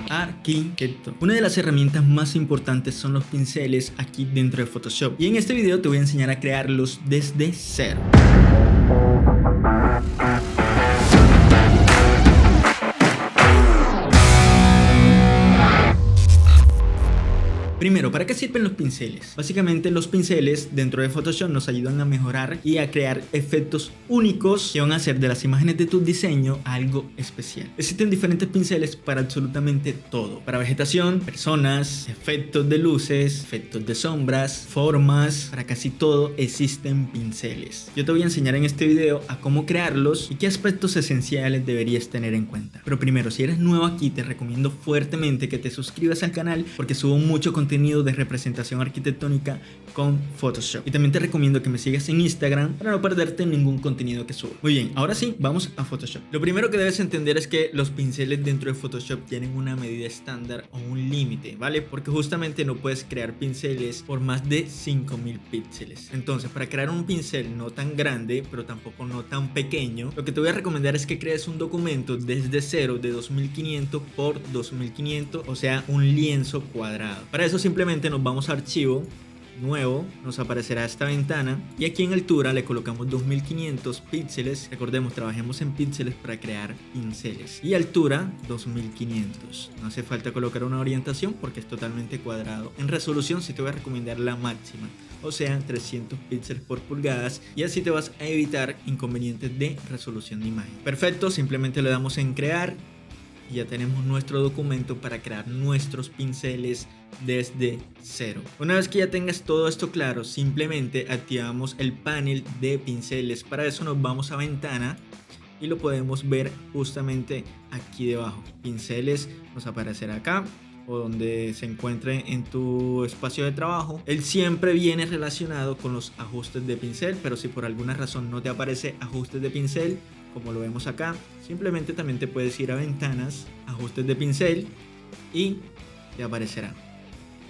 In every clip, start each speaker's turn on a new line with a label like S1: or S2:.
S1: arquitecto. Una de las herramientas más importantes son los pinceles aquí dentro de Photoshop, y en este video te voy a enseñar a crearlos desde cero. Primero, ¿para qué sirven los pinceles? Básicamente los pinceles dentro de Photoshop nos ayudan a mejorar y a crear efectos únicos que van a hacer de las imágenes de tu diseño algo especial. Existen diferentes pinceles para absolutamente todo. Para vegetación, personas, efectos de luces, efectos de sombras, formas, para casi todo existen pinceles. Yo te voy a enseñar en este video a cómo crearlos y qué aspectos esenciales deberías tener en cuenta. Pero primero, si eres nuevo aquí, te recomiendo fuertemente que te suscribas al canal porque subo mucho contenido de representación arquitectónica con Photoshop. Y también te recomiendo que me sigas en Instagram para no perderte ningún contenido que subo. Muy bien, ahora sí, vamos a Photoshop. Lo primero que debes entender es que los pinceles dentro de Photoshop tienen una medida estándar o un límite, ¿vale? Porque justamente no puedes crear pinceles por más de 5000 píxeles. Entonces, para crear un pincel no tan grande, pero tampoco no tan pequeño, lo que te voy a recomendar es que crees un documento desde cero de 2500 por 2500, o sea, un lienzo cuadrado. Para eso simplemente nos vamos a archivo, nuevo, nos aparecerá esta ventana y aquí en altura le colocamos 2500 píxeles. Recordemos, trabajemos en píxeles para crear pinceles, y altura 2500. No hace falta colocar una orientación porque es totalmente cuadrado. En resolución sí te voy a recomendar la máxima, o sea 300 píxeles por pulgadas, y así te vas a evitar inconvenientes de resolución de imagen. Perfecto, simplemente le damos en crear y ya tenemos nuestro documento para crear nuestros pinceles desde cero. Una vez que ya tengas todo esto claro, simplemente activamos el panel de pinceles. Para eso nos vamos a ventana y lo podemos ver justamente aquí debajo. Pinceles nos aparecerá acá o donde se encuentre en tu espacio de trabajo. Él siempre viene relacionado con los ajustes de pincel, pero si por alguna razón no te aparece ajustes de pincel, como lo vemos acá, simplemente también te puedes ir a ventanas, ajustes de pincel y te aparecerá,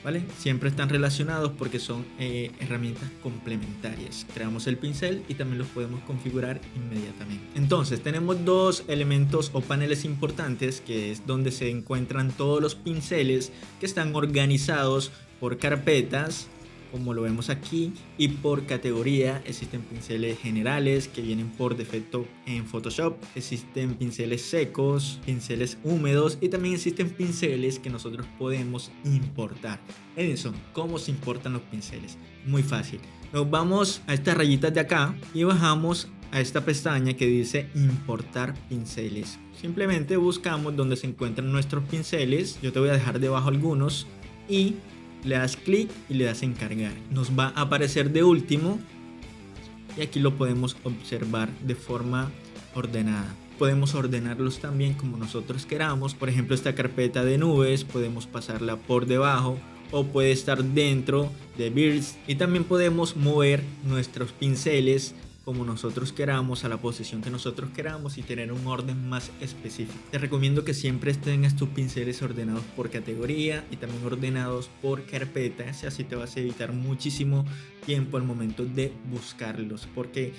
S1: ¿vale? Siempre están relacionados porque son herramientas complementarias. Creamos el pincel y también los podemos configurar inmediatamente. Entonces tenemos dos elementos o paneles importantes, que es donde se encuentran todos los pinceles que están organizados por carpetas, como lo vemos aquí, y por categoría. Existen pinceles generales que vienen por defecto en Photoshop, existen pinceles secos, pinceles húmedos, y también existen pinceles que nosotros podemos importar. Edison, ¿cómo se importan los pinceles? Muy fácil. Nos vamos a estas rayitas de acá y bajamos a esta pestaña que dice importar pinceles. Simplemente buscamos donde se encuentran nuestros pinceles. Yo te voy a dejar debajo algunos y le das clic y le das en cargar. Nos va a aparecer de último y aquí lo podemos observar de forma ordenada. Podemos ordenarlos también como nosotros queramos. Por ejemplo, esta carpeta de nubes podemos pasarla por debajo o puede estar dentro de birds, y también podemos mover nuestros pinceles como nosotros queramos, a la posición que nosotros queramos, y tener un orden más específico. Te recomiendo que siempre tengas tus pinceles ordenados por categoría y también ordenados por carpetas, y así te vas a evitar muchísimo tiempo al momento de buscarlos, porque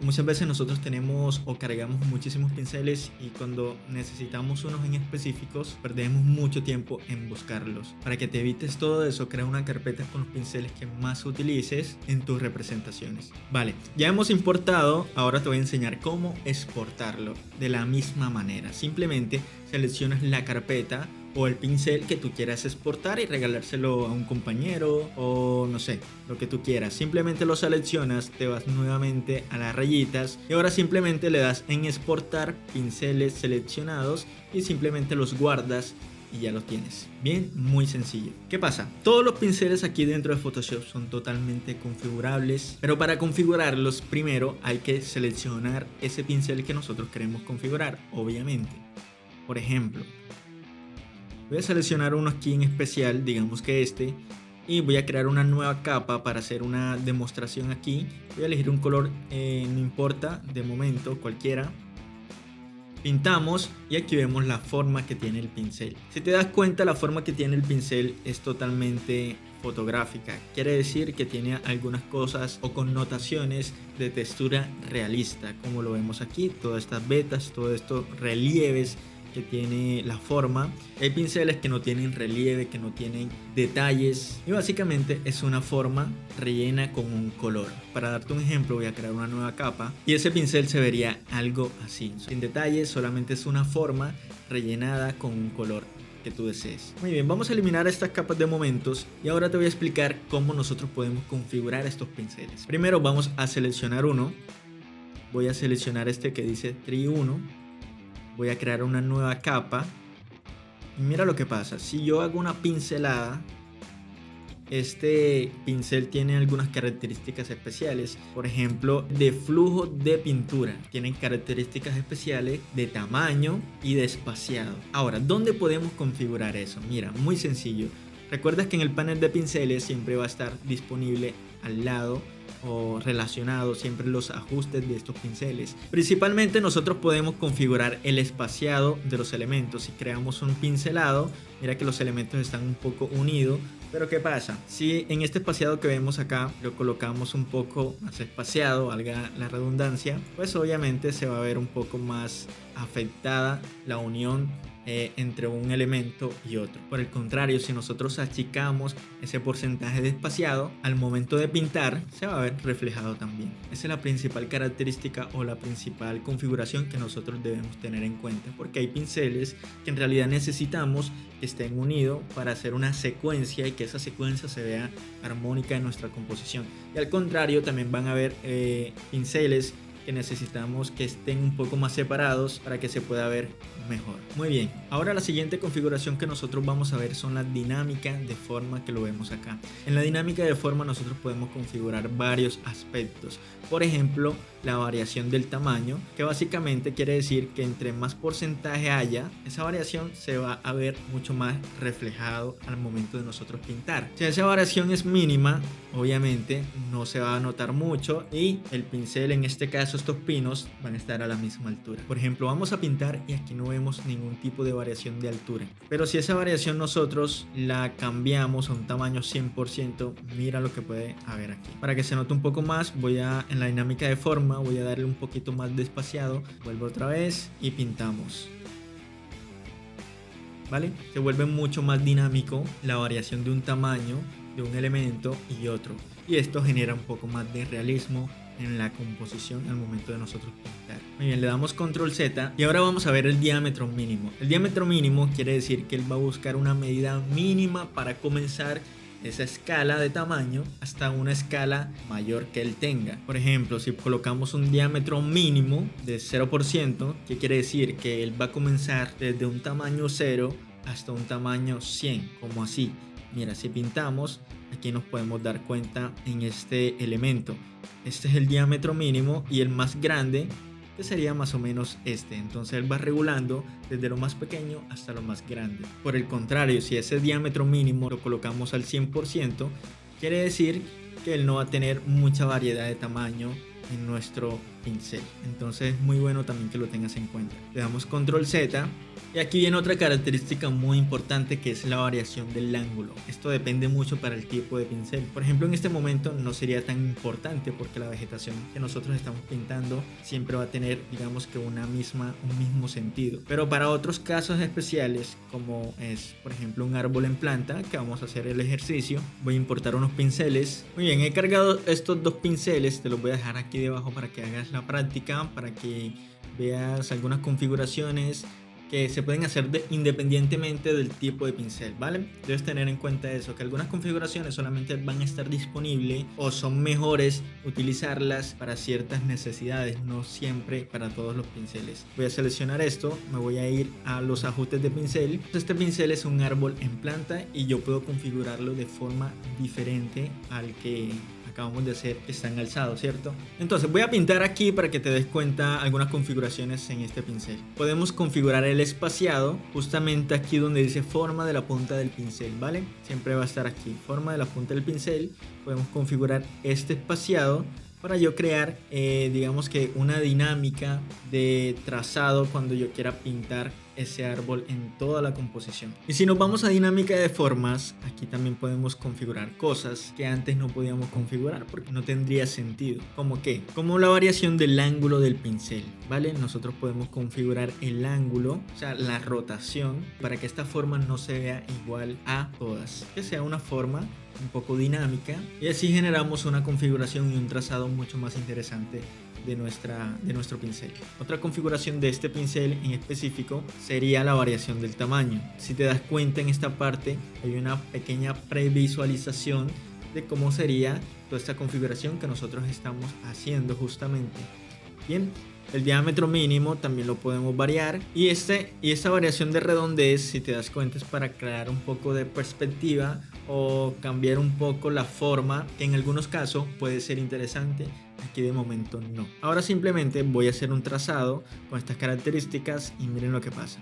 S1: muchas veces nosotros tenemos o cargamos muchísimos pinceles y cuando necesitamos unos en específicos perdemos mucho tiempo en buscarlos. Para que te evites todo eso, crea una carpeta con los pinceles que más utilices en tus representaciones. Vale, ya hemos importado, ahora te voy a enseñar cómo exportarlo de la misma manera. Simplemente seleccionas la carpeta o el pincel que tú quieras exportar y regalárselo a un compañero o no sé, lo que tú quieras. Simplemente lo seleccionas, te vas nuevamente a las rayitas y ahora simplemente le das en exportar pinceles seleccionados y simplemente los guardas y ya los tienes. Bien, muy sencillo. ¿Qué pasa? Todos los pinceles aquí dentro de Photoshop son totalmente configurables, pero para configurarlos primero hay que seleccionar ese pincel que nosotros queremos configurar, obviamente. Por ejemplo, voy a seleccionar uno aquí en especial, digamos que este, y voy a crear una nueva capa para hacer una demostración aquí. Voy a elegir un color, no importa, de momento, cualquiera. Pintamos y aquí vemos la forma que tiene el pincel. Si te das cuenta, la forma que tiene el pincel es totalmente fotográfica. Quiere decir que tiene algunas cosas o connotaciones de textura realista, como lo vemos aquí. Todas estas vetas, todos estos relieves que tiene la forma. Hay pinceles que no tienen relieve, que no tienen detalles. Y básicamente es una forma rellena con un color. Para darte un ejemplo, voy a crear una nueva capa. Y ese pincel se vería algo así. Sin detalles, solamente es una forma rellenada con un color que tú desees. Muy bien, vamos a eliminar estas capas de momentos y ahora te voy a explicar cómo nosotros podemos configurar estos pinceles. Primero vamos a seleccionar uno. Voy a seleccionar este que dice Tree 1. Voy a crear una nueva capa. Y mira lo que pasa. Si yo hago una pincelada, este pincel tiene algunas características especiales. Por ejemplo, de flujo de pintura. Tienen características especiales de tamaño y de espaciado. Ahora, ¿dónde podemos configurar eso? Mira, muy sencillo. Recuerda que en el panel de pinceles siempre va a estar disponible al lado o relacionado siempre los ajustes de estos pinceles. Principalmente nosotros podemos configurar el espaciado de los elementos. Si creamos un pincelado, mira que los elementos están un poco unidos, pero ¿qué pasa? Si en este espaciado que vemos acá lo colocamos un poco más espaciado, valga la redundancia, pues obviamente se va a ver un poco más afectada la unión entre un elemento y otro. Por el contrario, si nosotros achicamos ese porcentaje de espaciado, al momento de pintar se va a ver reflejado también. Esa es la principal característica o la principal configuración que nosotros debemos tener en cuenta, porque hay pinceles que en realidad necesitamos que estén unidos para hacer una secuencia y que esa secuencia se vea armónica en nuestra composición. Y al contrario, también van a haber pinceles que necesitamos que estén un poco más separados para que se pueda ver mejor. Muy bien, ahora la siguiente configuración que nosotros vamos a ver son las dinámicas de forma, que lo vemos acá. En la dinámica de forma nosotros podemos configurar varios aspectos. Por ejemplo, la variación del tamaño, que básicamente quiere decir que entre más porcentaje haya, esa variación se va a ver mucho más reflejado al momento de nosotros pintar. Si esa variación es mínima, obviamente no se va a notar mucho y el pincel, en este caso estos pinos, van a estar a la misma altura. Por ejemplo, vamos a pintar y aquí no vemos ningún tipo de variación de altura, pero si esa variación nosotros la cambiamos a un tamaño 100%, mira lo que puede haber aquí. Para que se note un poco más, en la dinámica de forma voy a darle un poquito más de espaciado, vuelvo otra vez y pintamos. ¿Vale? Se vuelve mucho más dinámico la variación de un tamaño de un elemento y otro, y esto genera un poco más de realismo en la composición al momento de nosotros pintar. Muy bien, le damos control Z y ahora vamos a ver el diámetro mínimo. El diámetro mínimo quiere decir que él va a buscar una medida mínima para comenzar esa escala de tamaño hasta una escala mayor que él tenga. Por ejemplo, si colocamos un diámetro mínimo de 0%, ¿qué quiere decir? Que él va a comenzar desde un tamaño 0 hasta un tamaño 100, como así. Mira, si pintamos, aquí nos podemos dar cuenta en este elemento. Este es el diámetro mínimo y el más grande, que sería más o menos este. Entonces él va regulando desde lo más pequeño hasta lo más grande. Por el contrario, si ese diámetro mínimo lo colocamos al 100%, quiere decir que él no va a tener mucha variedad de tamaño en nuestro pincel. Entonces es muy bueno también que lo tengas en cuenta. Le damos control Z y aquí viene otra característica muy importante, que es la variación del ángulo. Esto depende mucho para el tipo de pincel. Por ejemplo, en este momento no sería tan importante porque la vegetación que nosotros estamos pintando siempre va a tener, digamos que un mismo sentido. Pero para otros casos especiales, como es por ejemplo un árbol en planta, que vamos a hacer el ejercicio, voy a importar unos pinceles. Muy bien, he cargado estos dos pinceles, te los voy a dejar aquí debajo para que hagas la práctica, para que veas algunas configuraciones que se pueden hacer independientemente del tipo de pincel, ¿vale? Debes tener en cuenta eso, que algunas configuraciones solamente van a estar disponibles o son mejores utilizarlas para ciertas necesidades, no siempre para todos los pinceles. Voy a seleccionar esto, me voy a ir a los ajustes de pincel. Este pincel es un árbol en planta y yo puedo configurarlo de forma diferente al que acabamos de hacer, que están alzados, ¿cierto? Entonces voy a pintar aquí para que te des cuenta algunas configuraciones en este pincel. Podemos configurar el espaciado justamente aquí donde dice forma de la punta del pincel, ¿vale? Siempre va a estar aquí, forma de la punta del pincel. Podemos configurar este espaciado para yo crear, digamos que una dinámica de trazado cuando yo quiera pintar ese árbol en toda la composición. Y si nos vamos a dinámica de formas, aquí también podemos configurar cosas que antes no podíamos configurar porque no tendría sentido. ¿Cómo qué? Como la variación del ángulo del pincel, ¿vale? Nosotros podemos configurar el ángulo, o sea, la rotación, para que esta forma no se vea igual a todas, que sea una forma un poco dinámica, y así generamos una configuración y un trazado mucho más interesante de nuestro pincel. Otra configuración de este pincel en específico sería la variación del tamaño. Si te das cuenta, en esta parte hay una pequeña previsualización de cómo sería toda esta configuración que nosotros estamos haciendo justamente. Bien, el diámetro mínimo también lo podemos variar, y esta variación de redondez, si te das cuenta, es para crear un poco de perspectiva o cambiar un poco la forma, que en algunos casos puede ser interesante. Aquí de momento no. Ahora simplemente voy a hacer un trazado con estas características y miren lo que pasa.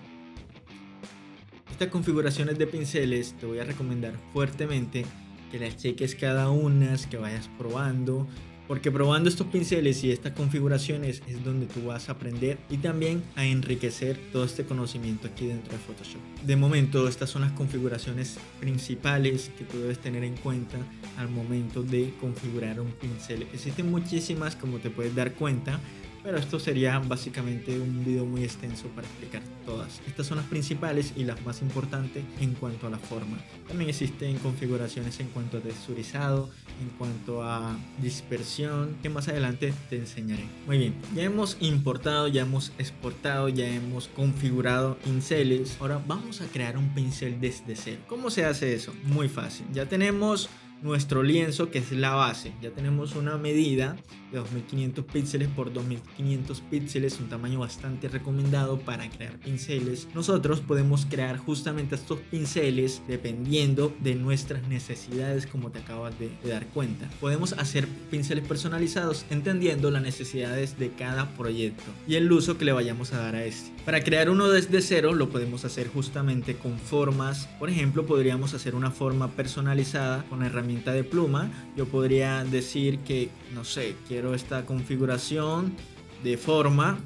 S1: Estas configuraciones de pinceles te voy a recomendar fuertemente que las cheques cada una, que vayas probando, porque probando estos pinceles y estas configuraciones es donde tú vas a aprender y también a enriquecer todo este conocimiento aquí dentro de Photoshop. De momento, estas son las configuraciones principales que tú debes tener en cuenta al momento de configurar un pincel. Existen muchísimas, como te puedes dar cuenta, pero esto sería básicamente un video muy extenso para explicar todas. Estas son las principales y las más importantes en cuanto a la forma. También existen configuraciones en cuanto a texturizado, en cuanto a dispersión, que más adelante te enseñaré. Muy bien, ya hemos importado, ya hemos exportado, ya hemos configurado pinceles. Ahora vamos a crear un pincel desde cero. ¿Cómo se hace eso? Muy fácil. Ya tenemos nuestro lienzo, que es la base. Ya tenemos una medida de 2500 píxeles por 2500 píxeles, un tamaño bastante recomendado para crear pinceles. Nosotros podemos crear justamente estos pinceles dependiendo de nuestras necesidades, como te acabas de dar cuenta. Podemos hacer pinceles personalizados entendiendo las necesidades de cada proyecto y el uso que le vayamos a dar a este. Para crear uno desde cero lo podemos hacer justamente con formas. Por ejemplo, podríamos hacer una forma personalizada con herramientas de pluma. Yo podría decir que, no sé, quiero esta configuración de forma,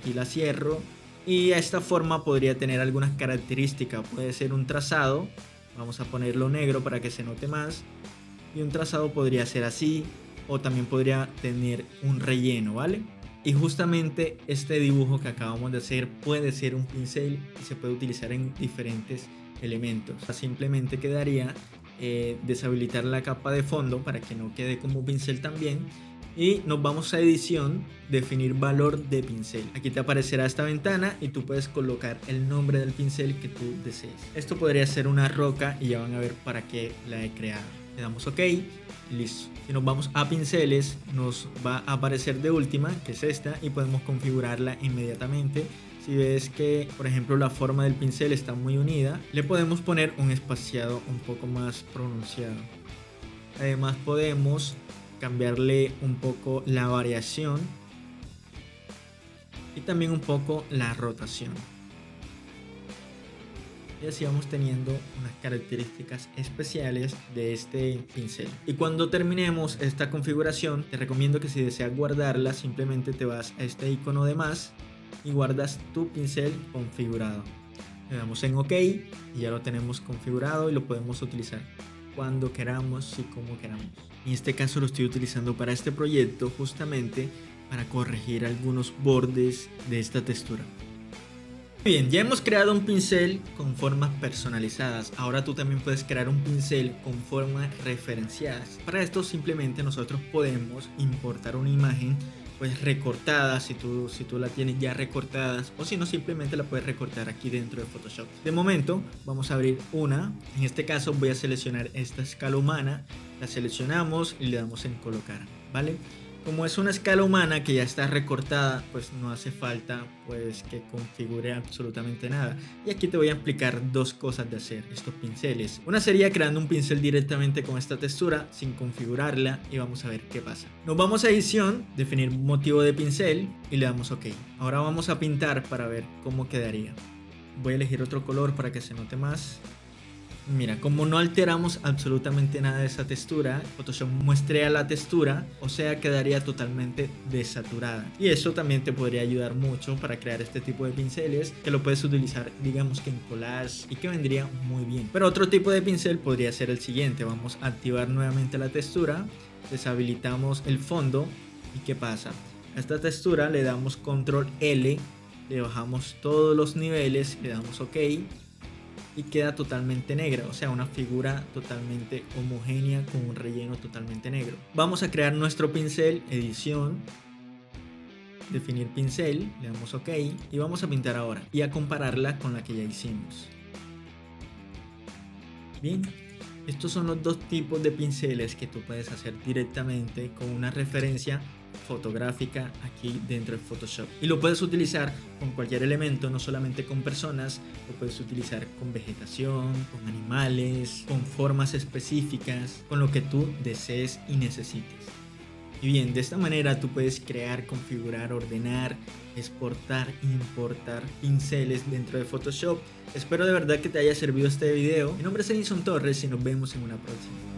S1: aquí la cierro, y esta forma podría tener algunas características. Puede ser un trazado, vamos a ponerlo negro para que se note más, y un trazado podría ser así, o también podría tener un relleno, ¿vale? Y justamente este dibujo que acabamos de hacer puede ser un pincel y se puede utilizar en diferentes elementos. Simplemente quedaría deshabilitar la capa de fondo para que no quede como pincel también, y nos vamos a edición, definir valor de pincel. Aquí te aparecerá esta ventana y tú puedes colocar el nombre del pincel que tú desees. Esto podría ser una roca y ya van a ver para qué la he creado. Le damos OK, listo. Si nos vamos a pinceles, nos va a aparecer de última, que es esta, y podemos configurarla inmediatamente. Si ves que, por ejemplo, la forma del pincel está muy unida, le podemos poner un espaciado un poco más pronunciado. Además podemos cambiarle un poco la variación y también un poco la rotación. Y así vamos teniendo unas características especiales de este pincel. Y cuando terminemos esta configuración, te recomiendo que si deseas guardarla, simplemente te vas a este icono de más y guardas tu pincel configurado. Le damos en OK y ya lo tenemos configurado y lo podemos utilizar cuando queramos y como queramos. En este caso lo estoy utilizando para este proyecto, justamente para corregir algunos bordes de esta textura. Bien, ya hemos creado un pincel con formas personalizadas. Ahora tú también puedes crear un pincel con formas referenciadas. Para esto simplemente nosotros podemos importar una imagen pues recortada, si tú la tienes ya recortada, o si no, simplemente la puedes recortar aquí dentro de Photoshop. De momento vamos a abrir una. En este caso voy a seleccionar esta escala humana, la seleccionamos y le damos en colocar, ¿vale? Como es una escala humana que ya está recortada, pues no hace falta pues que configure absolutamente nada. Y aquí te voy a explicar dos cosas de hacer estos pinceles. Una sería creando un pincel directamente con esta textura sin configurarla, y vamos a ver qué pasa. Nos vamos a edición, definir motivo de pincel y le damos OK. Ahora vamos a pintar para ver cómo quedaría. Voy a elegir otro color para que se note más. Mira, como no alteramos absolutamente nada de esa textura, Photoshop muestrea la textura, o sea, quedaría totalmente desaturada. Y eso también te podría ayudar mucho para crear este tipo de pinceles, que lo puedes utilizar, digamos que en collage, y que vendría muy bien. Pero otro tipo de pincel podría ser el siguiente. Vamos a activar nuevamente la textura, deshabilitamos el fondo, ¿y qué pasa? A esta textura le damos control L, le bajamos todos los niveles, le damos OK, y queda totalmente negra, o sea, una figura totalmente homogénea con un relleno totalmente negro. Vamos a crear nuestro pincel, edición, definir pincel, le damos OK y vamos a pintar ahora y a compararla con la que ya hicimos. Bien, estos son los dos tipos de pinceles que tú puedes hacer directamente con una referencia fotográfica aquí dentro de Photoshop, y lo puedes utilizar con cualquier elemento, no solamente con personas, lo puedes utilizar con vegetación, con animales, con formas específicas, con lo que tú desees y necesites. Y bien, de esta manera tú puedes crear, configurar, ordenar, exportar, importar pinceles dentro de Photoshop. Espero de verdad que te haya servido este video. Mi nombre es Edison Torres y nos vemos en una próxima.